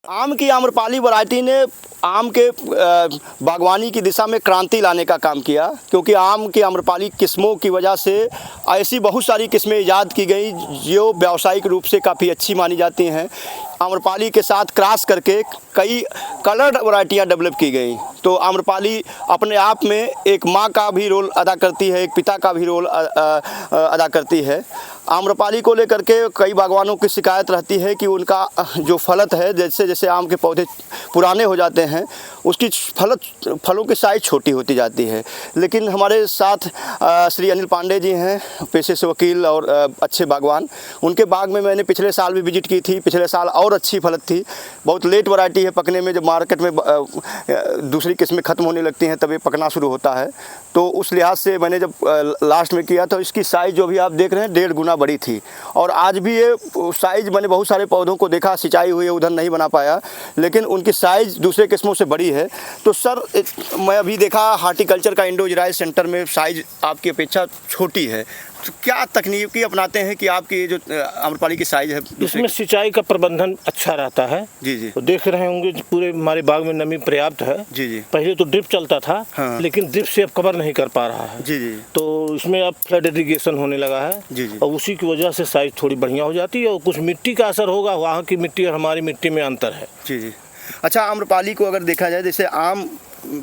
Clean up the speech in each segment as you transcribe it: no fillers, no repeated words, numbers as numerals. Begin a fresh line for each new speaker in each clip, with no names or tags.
आम की आम्रपाली वैरायटी ने आम के बागवानी की दिशा में क्रांति लाने का काम किया, क्योंकि आम की आम्रपाली किस्मों की वजह से ऐसी बहुत सारी किस्में ईजाद की गई जो व्यावसायिक रूप से काफ़ी अच्छी मानी जाती हैं। आम्रपाली के साथ क्रॉस करके कई कलर्ड वैरायटियाँ डेवलप की गई। तो आम्रपाली अपने आप में एक माँ का भी रोल अदा करती है, एक पिता का भी रोल अदा करती है। आम्रपाली को लेकर के कई बागवानों की शिकायत रहती है कि उनका जो फलत है, जैसे जैसे आम के पौधे पुराने हो जाते हैं उसकी फलों की साइज़ छोटी होती जाती है। लेकिन हमारे साथ श्री अनिल पांडे जी हैं, पेशे से वकील और अच्छे बागवान। उनके बाग में मैंने पिछले साल भी विजिट की थी। पिछले साल और अच्छी फलत थी। बहुत लेट वैरायटी है पकने में, जब मार्केट में दूसरी किस्में ख़त्म होने लगती हैं तब ये पकना शुरू होता है। तो उस लिहाज से मैंने जब लास्ट में किया तो इसकी साइज़ जो भी आप देख रहे हैं 1.5 गुना बड़ी थी। और आज भी ये साइज़, मैंने बहुत सारे पौधों को देखा, सिंचाई हुई है उधर नहीं बना पाया, लेकिन उनकी साइज़ दूसरे किस्मों से बड़ी है। तो सर, मैं अभी देखा हार्टिकल्चर का इंडो इजराइल सेंटर में साइज़ आपकी अपेक्षा छोटी है। तो क्या तकनीकी अपनाते हैं कि आपकी ये जो आम्रपाली की साइज़ है?
इसमें सिंचाई का प्रबंधन अच्छा रहता है।
जी जी।
तो देख रहे होंगे पूरे हमारे बाग में नमी पर्याप्त है।
जी जी।
पहले तो ड्रिप चलता था।
हाँ।
लेकिन ड्रिप से अब कवर नहीं कर पा रहा है।
जी जी।
तो इसमें अब फ्लड इरिगेशन होने लगा है।
जी जी।
और उसी की वजह से साइज़ थोड़ी बढ़िया हो जाती है। और कुछ मिट्टी का असर होगा, वहाँ की मिट्टी और हमारी मिट्टी में अंतर है।
जी जी। अच्छा, आम्रपाली को अगर देखा जाए, जैसे आम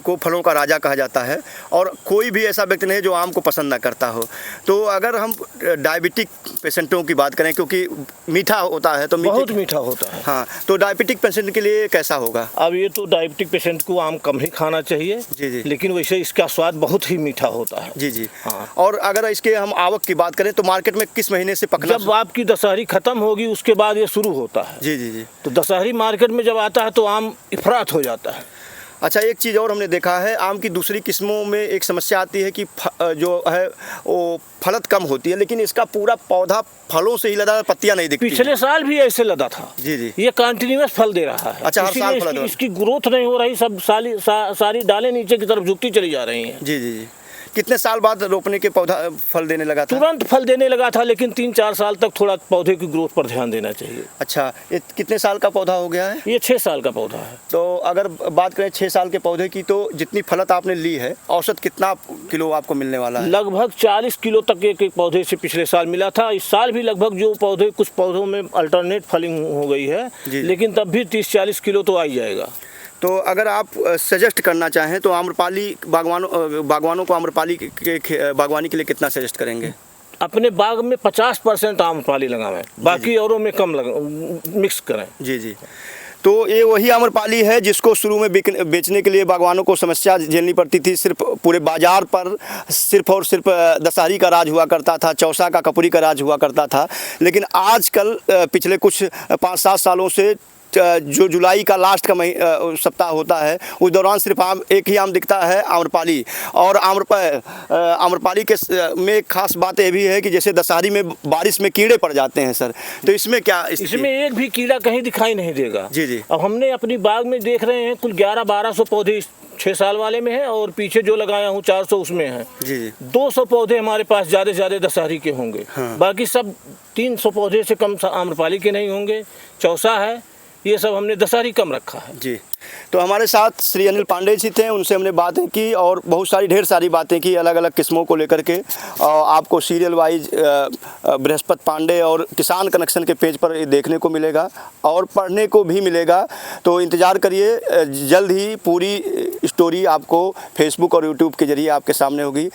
को फलों का राजा कहा जाता है और कोई भी ऐसा व्यक्ति नहीं है जो आम को पसंद ना करता हो। तो अगर हम डायबिटिक पेशेंटों की बात करें, क्योंकि मीठा होता है तो
बहुत मीठा होता है।
हाँ, तो डायबिटिक पेशेंट के लिए कैसा होगा?
अब ये तो डायबिटिक पेशेंट को आम कम ही खाना चाहिए।
जी जी।
लेकिन वैसे इसका स्वाद बहुत ही मीठा होता है।
जी जी।
हाँ।
और अगर इसके हम आवक की बात करें तो मार्केट में किस महीने से पकना?
जब आपकी दशहरी खत्म होगी उसके बाद ये शुरू होता है।
जी जी जी।
तो दशहरी मार्केट में जब आता है तो आम इफरात हो जाता है।
अच्छा, एक चीज़ और हमने देखा है, आम की दूसरी किस्मों में एक समस्या आती है कि जो है वो फलत कम होती है, लेकिन इसका पूरा पौधा फलों से ही लदा, पत्तियां नहीं दिखती।
पिछले साल भी ऐसे लदा था।
जी जी।
ये कंटिन्यूअस फल दे रहा है।
अच्छा, हर साल फल दे रहा है।
इसकी ग्रोथ नहीं हो रही, सब सारी डालें नीचे की तरफ झुकती चली जा रही हैं।
जी जी जी। कितने साल बाद रोपने के पौधा फल देने लगा था?
तुरंत फल देने लगा था, लेकिन 3-4 साल तक थोड़ा पौधे की ग्रोथ पर ध्यान देना चाहिए।
अच्छा, ये कितने साल का पौधा हो गया है?
ये 6 साल का पौधा है।
तो अगर बात करें 6 साल के पौधे की, तो जितनी फलत आपने ली है, औसत कितना किलो आपको मिलने वाला है?
लगभग 40 किलो तक एक पौधे से पिछले साल मिला था। इस साल भी लगभग जो पौधे, कुछ पौधों में अल्टरनेट फलिंग हो गई है, लेकिन तब भी 30-40 किलो तो आ ही जाएगा।
तो अगर आप सजेस्ट करना चाहें तो आम्रपाली बागवानों को आम्रपाली के बागवानी के लिए कितना सजेस्ट करेंगे?
अपने बाग में 50% आम्रपाली लगावें, बाकी औरों में कम मिक्स करें।
जी जी। तो ये वही आम्रपाली है जिसको शुरू में बेचने के लिए बागवानों को समस्या झेलनी पड़ती थी। सिर्फ पूरे बाजार पर सिर्फ और सिर्फ दशहरी का राज हुआ करता था, चौसा का कपूरी का राज हुआ करता था। लेकिन आजकल पिछले कुछ 5-7 सालों से जो जुलाई का लास्ट का सप्ताह होता है, उस दौरान सिर्फ एक ही आम दिखता है, आम्रपाली। और आम्रपाली के में खास बात ये भी है कि जैसे दशहरी में बारिश में कीड़े पड़ जाते हैं सर, तो इसमें क्या
इसमें एक भी कीड़ा कहीं दिखाई नहीं देगा।
जी जी।
अब हमने अपनी बाग में देख रहे हैं कुल 1100-1200 पौधे 6 साल वाले में है, और पीछे जो लगाया हूँ 400 उसमें है।
जी जी।
200 पौधे हमारे पास ज़्यादा से ज़्यादा दशहरी के होंगे।
हाँ।
बाकी सब 300 पौधे से कम आम्रपाली के नहीं होंगे। चौसा है, ये सब हमने दशहरी कम रखा है।
जी। तो हमारे साथ श्री अनिल पांडे जी थे, उनसे हमने बातें की और बहुत सारी ढेर सारी बातें की अलग अलग किस्मों को लेकर के। आपको सीरियल वाइज बृहस्पति पांडे और किसान कनेक्शन के पेज पर देखने को मिलेगा और पढ़ने को भी मिलेगा। तो इंतज़ार करिए, जल्द ही पूरी स्टोरी आपको फेसबुक और यूट्यूब के जरिए आपके सामने होगी।